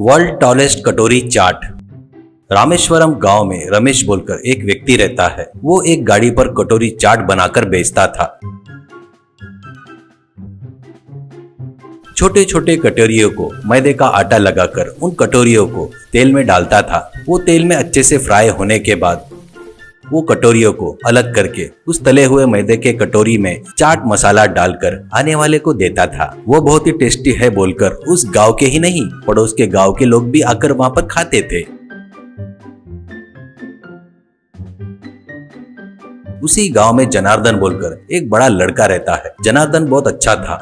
World tallest कटोरी चाट। रामेश्वरम गांव में रमेश बोलकर एक व्यक्ति रहता है। वो एक गाड़ी पर कटोरी चाट बनाकर बेचता था। छोटे छोटे कटोरियों को मैदे का आटा लगाकर उन कटोरियों को तेल में डालता था। वो तेल में अच्छे से फ्राई होने के बाद वो कटोरियों को अलग करके उस तले हुए मैदे के कटोरी में चाट मसाला डालकर आने वाले को देता था। वो बहुत ही टेस्टी है बोलकर उस गांव के ही नहीं पड़ोस के गांव के लोग भी आकर वहां पर खाते थे। उसी गांव में जनार्दन बोलकर एक बड़ा लड़का रहता है। जनार्दन बहुत अच्छा था।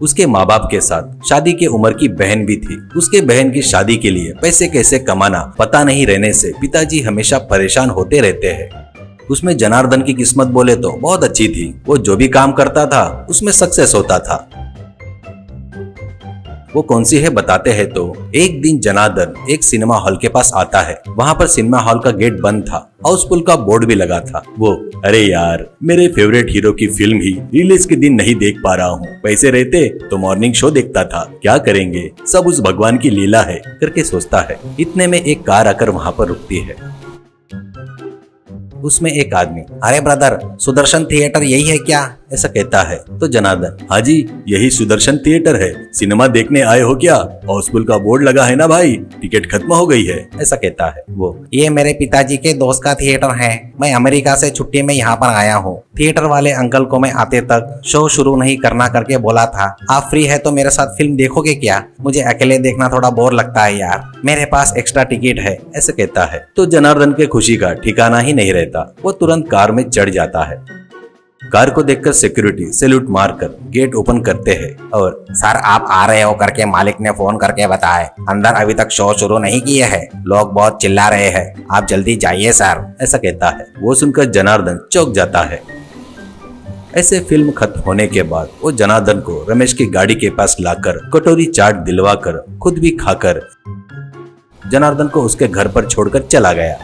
उसके माँ बाप के साथ शादी की उम्र की बहन भी थी। उसके बहन की शादी के लिए पैसे कैसे कमाना पता नहीं रहने से पिताजी हमेशा परेशान होते रहते हैं। उसमें जनार्दन की किस्मत बोले तो बहुत अच्छी थी। वो जो भी काम करता था उसमें सक्सेस होता था। वो कौन सी है बताते हैं तो एक दिन जनार्दन एक सिनेमा हॉल के पास आता है। वहां पर सिनेमा हॉल का गेट बंद था। हाउसफुल का बोर्ड भी लगा था। वो अरे यार मेरे फेवरेट हीरो की फिल्म ही रिलीज के दिन नहीं देख पा रहा हूँ। पैसे रहते तो मॉर्निंग शो देखता था। क्या करेंगे, सब उस भगवान की लीला है करके सोचता है। इतने में एक कार आकर वहां पर रुकती है। उसमें एक आदमी, अरे ब्रदर सुदर्शन थिएटर यही है क्या, ऐसा कहता है। तो जनार्दन, हाँ जी यही सुदर्शन थिएटर है। सिनेमा देखने आए हो क्या? हाउसफुल का बोर्ड लगा है ना भाई, टिकट खत्म हो गई है, ऐसा कहता है। वो ये मेरे पिताजी के दोस्त का थिएटर है। मैं अमेरिका से छुट्टी में यहाँ पर आया हूँ। थिएटर वाले अंकल को मैं आते तक शो शुरू नहीं करना करके बोला था। आप फ्री है तो मेरे साथ फिल्म देखोगे क्या? मुझे अकेले देखना थोड़ा बोर लगता है यार। मेरे पास एक्स्ट्रा टिकट है, ऐसे कहता है। तो जनार्दन के खुशी का ठिकाना ही नहीं रहता। वो तुरंत कार में चढ़ जाता है। कार को देखकर सिक्योरिटी सैल्यूट मारकर गेट ओपन करते हैं और सर आप आ रहे हो करके मालिक ने फोन करके बताए। अंदर अभी तक शो शुरू नहीं किए हैं। लोग बहुत चिल्ला रहे हैं, आप जल्दी जाइए सर, ऐसा कहता है। वो सुनकर जनार्दन चौंक जाता है। ऐसे फिल्म खत्म होने के बाद वो जनार्दन को रमेश की गाड़ी के पास लाकर कटोरी चाट दिलवाकर खुद भी खाकर जनार्दन को उसके घर पर छोड़कर चला गया।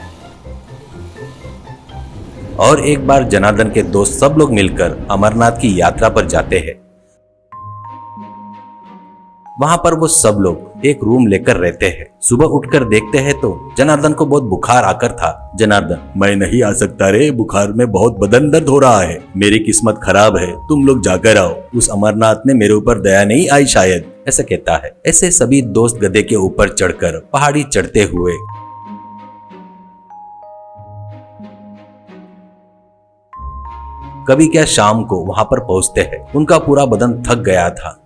और एक बार जनार्दन के दोस्त सब लोग मिलकर अमरनाथ की यात्रा पर जाते हैं। वहां पर वो सब लोग एक रूम लेकर रहते हैं। सुबह उठकर देखते हैं तो जनार्दन को बहुत बुखार आकर था। जनार्दन, मैं नहीं आ सकता रे, बुखार में बहुत बदन दर्द हो रहा है। मेरी किस्मत खराब है, तुम लोग जाकर आओ। उस अमरनाथ ने मेरे ऊपर दया नहीं आई शायद, ऐसा कहता है। ऐसे सभी दोस्त गधे के ऊपर चढ़कर पहाड़ी चढ़ते हुए कभी क्या शाम को वहां पर पहुंचते हैं। उनका पूरा बदन थक गया था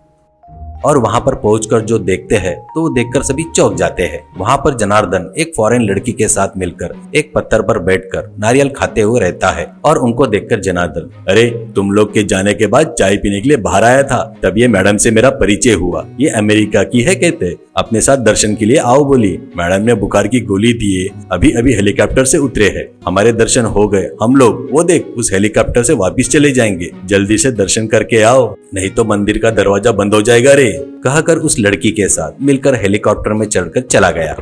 और वहां पर पहुंचकर जो देखते हैं तो वो देखकर सभी चौंक जाते हैं। वहां पर जनार्दन एक फॉरेन लड़की के साथ मिलकर एक पत्थर पर बैठकर नारियल खाते हुए रहता है और उनको देखकर जनार्दन, अरे तुम लोग के जाने के बाद चाय पीने के लिए बाहर आया था, तब ये मैडम से मेरा परिचय हुआ। ये अमेरिका की है कहते, अपने साथ दर्शन के लिए आओ बोली। मैडम ने बुखार की गोली दिए, अभी अभी हेलीकॉप्टर से उतरे हैं। हमारे दर्शन हो गए। हम लोग वो देख उस हेलीकॉप्टर से वापिस चले जाएंगे। जल्दी से दर्शन करके आओ, नहीं तो मंदिर का दरवाजा बंद हो जाएगा रे, कहकर उस लड़की के साथ मिलकर हेलीकॉप्टर में चढ़कर चला गया।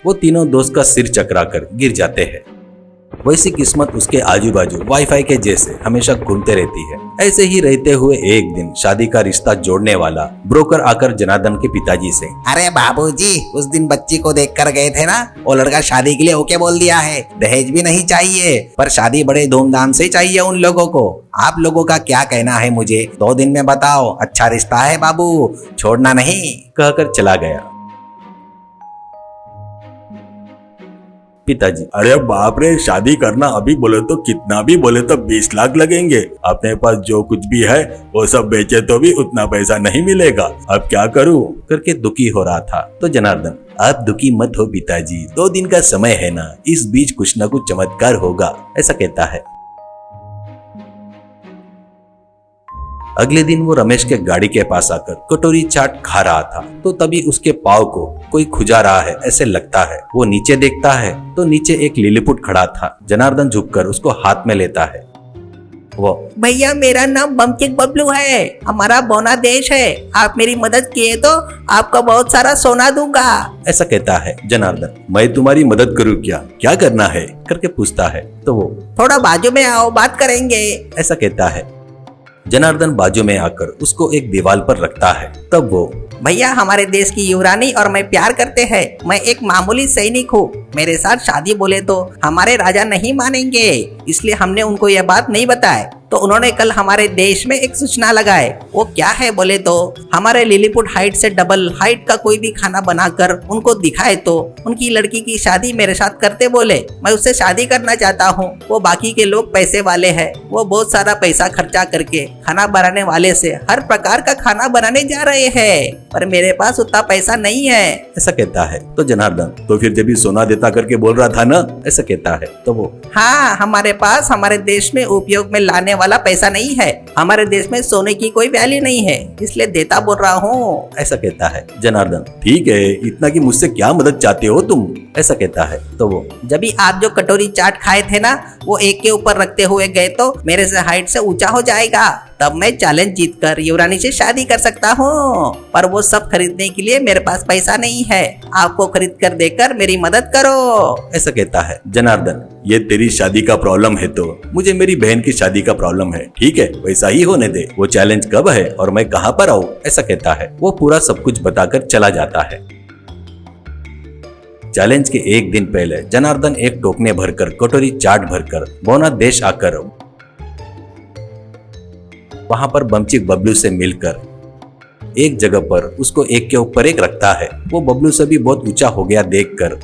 वो तीनों दोस्त का सिर चकराकर गिर जाते हैं। वैसी किस्मत उसके आजू बाजू वाईफाई के जैसे हमेशा घूमते रहती है। ऐसे ही रहते हुए एक दिन शादी का रिश्ता जोड़ने वाला ब्रोकर आकर जनार्दन के पिताजी से, अरे बाबूजी उस दिन बच्ची को देख कर गए थे ना, वो लड़का शादी के लिए ओके बोल दिया है। दहेज भी नहीं चाहिए पर शादी बड़े धूमधाम से चाहिए उन लोगों को। आप लोगों का क्या कहना है मुझे 2 दिन में बताओ। अच्छा रिश्ता है बाबू, छोड़ना नहीं, कहकर चला गया। पिताजी, अरे बाप रे, शादी करना अभी बोले तो कितना भी बोले तो 20 लाख लगेंगे। अपने पास जो कुछ भी है वो सब बेचे तो भी उतना पैसा नहीं मिलेगा। अब क्या करूं करके दुखी हो रहा था। तो जनार्दन, आप दुखी मत हो पिताजी, 2 दिन का समय है ना, इस बीच कुछ न कुछ चमत्कार होगा, ऐसा कहता है। अगले दिन वो रमेश के गाड़ी के पास आकर कटोरी चाट खा रहा था। तो तभी उसके पाँव को कोई खुजा रहा है ऐसे लगता है। वो नीचे देखता है तो नीचे एक लिलीपुट खड़ा था। जनार्दन झुककर उसको हाथ में लेता है। वो, भैया मेरा नाम बमचिक बबलू है, हमारा बोना देश है। आप मेरी मदद किए तो आपको बहुत सारा सोना दूंगा, ऐसा कहता है। जनार्दन, मैं तुम्हारी मदद करूँ क्या? क्या करना है करके पूछता है। तो वो, थोड़ा बाजू में आओ बात करेंगे, ऐसा कहता है। जनार्दन बाजू में आकर उसको एक दीवार पर रखता है। तब वो, भैया हमारे देश की युवरानी और मैं प्यार करते हैं। मैं एक मामूली सैनिक हूँ। मेरे साथ शादी बोले तो हमारे राजा नहीं मानेंगे, इसलिए हमने उनको यह बात नहीं बताई। तो उन्होंने कल हमारे देश में एक सूचना लगाए। वो क्या है बोले तो हमारे लिलीपुट हाइट से डबल हाइट का कोई भी खाना बनाकर उनको दिखाए तो उनकी लड़की की शादी मेरे साथ करते बोले। मैं उससे शादी करना चाहता हूँ। वो बाकी के लोग पैसे वाले हैं, वो बहुत सारा पैसा खर्चा करके खाना बनाने वाले से हर प्रकार का खाना बनाने जा रहे हैं, पर मेरे पास उतना पैसा नहीं है, ऐसा कहता है। तो जनार्दन, तो फिर जब भी सोना देता करके बोल रहा था ना, ऐसा कहता है। तो वो, हाँ हमारे पास हमारे देश में उपयोग में लाने वाला पैसा नहीं है। हमारे देश में सोने की कोई वैल्यू नहीं है, इसलिए देता बोल रहा हूँ, ऐसा कहता है। जनार्दन, ठीक है, इतना कि मुझसे क्या मदद चाहते हो तुम, ऐसा कहता है। तो वो, जब भी आप जो कटोरी चाट खाए थे ना, वो एक के ऊपर रखते हुए गए तो मेरे से हाइट से ऊंचा हो जाएगा, तब मैं चैलेंज जीतकर युवरानी से शादी कर सकता हूँ। पर वो सब खरीदने के लिए मेरे पास पैसा नहीं है। आपको खरीद कर देकर मेरी मदद करो, ऐसा कहता है। जनार्दन, ये तेरी शादी का प्रॉब्लम है तो मुझे मेरी बहन की शादी का प्रॉब्लम है, ठीक है, वैसा ही होने दे। वो चैलेंज कब है और मैं कहाँ पर आऊँ, ऐसा कहता है। वो पूरा सब कुछ बताकर चला जाता है। चैलेंज के एक दिन पहले जनार्दन एक टोकने भरकर कटोरी चाट भरकर बोना देश आकर वहां पर बमचिक बबलू से मिलकर एक जगह पर उसको एक के ऊपर एक रखता है। वो बबलू से भी बहुत ऊंचा हो गया देखकर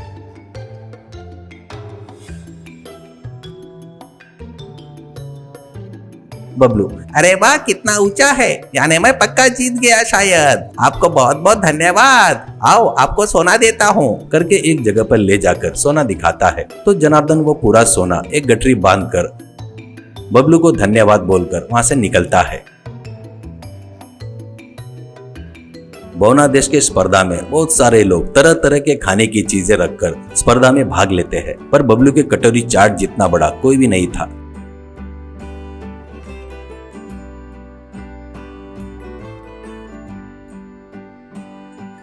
बबलू, अरे वाह कितना ऊंचा है, यानी मैं पक्का जीत गया शायद। आपको बहुत बहुत धन्यवाद। आओ आपको सोना देता हूँ, करके एक जगह पर ले जाकर सोना दिखाता है। तो जनार्दन वो पूरा सोना एक गठरी बांधकर बबलू को धन्यवाद बोलकर वहां से निकलता है। बोना देश के स्पर्धा में बहुत सारे लोग तरह तरह के खाने की चीजें रखकर स्पर्धा में भाग लेते हैं, पर बबलू के कटोरी चाट जितना बड़ा कोई भी नहीं था।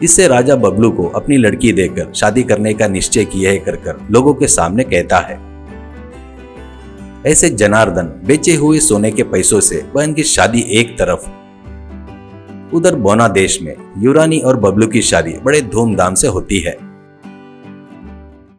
इससे राजा बबलू को अपनी लड़की देकर शादी करने का निश्चय किए कर लोगों के सामने कहता है। ऐसे जनार्दन बेचे हुए सोने के पैसों से बहन की शादी एक तरफ, उधर बोना देश में युवरानी और बबलू की शादी बड़े धूमधाम से होती है।